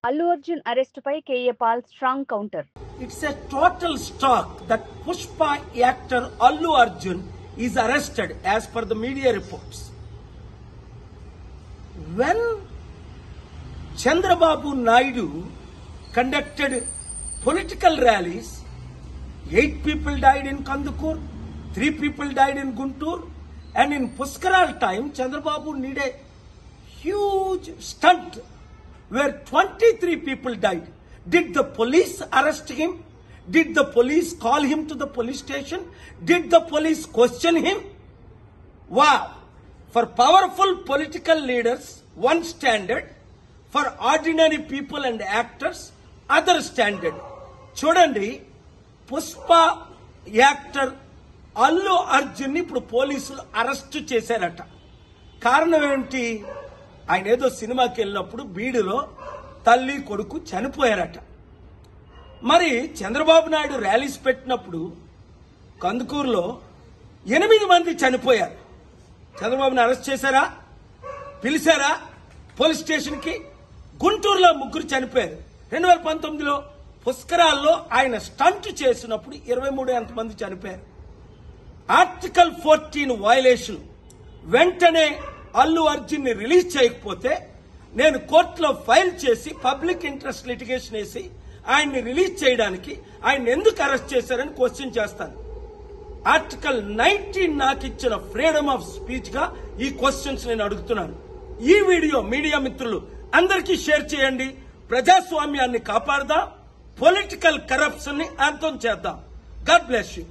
Allu Arjun arrest pై K.A. Pal strong counter. It's a total shock that Pushpa actor Allu Arjun is arrested as per the media reports. When Chandrababu Naidu conducted political rallies, 8 people died in Kandukur, 3 people died in Guntur, and in Puskaral time, Chandrababu needed a huge stunt where 23 people died. Did the police arrest him? Did the police call him to the police station? Did the police question him? Wow! For powerful political leaders, one standard. For ordinary people and actors, other standard. Chudandi, Pushpa actor Allu Arjun ni ఇప్పుడు పోలీసులు arrest చేశారట. కారణం ఏంటి? ఆయన ఏదో సినిమాకి వెళ్ళినప్పుడు బీడులో తల్లి కొడుకు చనిపోయారట. మరి చంద్రబాబు నాయుడు ర్యాలీస్ పెట్టినప్పుడు కందుకూరులో 8 మంది చనిపోయారు. చంద్రబాబుని అరెస్ట్ చేశారా? పిలిచారా పోలీస్ స్టేషన్ కి? గుంటూరులో 3 చనిపోయారు. 2019లో పుష్కరాల్లో ఆయన స్టంట్ చేసినప్పుడు 23 మంది చనిపోయారు. Article 14 violation. వెంటనే అల్లు అర్జున్ ని రిలీజ్ చేయకపోతే నేను కోర్టులో ఫైల్ చేసి పబ్లిక్ ఇంట్రెస్ట్ లిటిగేషన్ వేసి ఆయన్ని రిలీజ్ చేయడానికి ఆయన ఎందుకు అరెస్ట్ చేశారని క్వశ్చన్ చేస్తాను. ఆర్టికల్ 19 నాకు ఇచ్చిన ఫ్రీడమ్ ఆఫ్ స్పీచ్ గా ఈ క్వశ్చన్స్ నేను అడుగుతున్నాను. ఈ వీడియో మీడియా మిత్రులు అందరికీ షేర్ చేయండి. ప్రజాస్వామ్యాన్ని కాపాడదాం, పొలిటికల్ కరప్షన్ ని అంతం చేద్దాం. God bless you.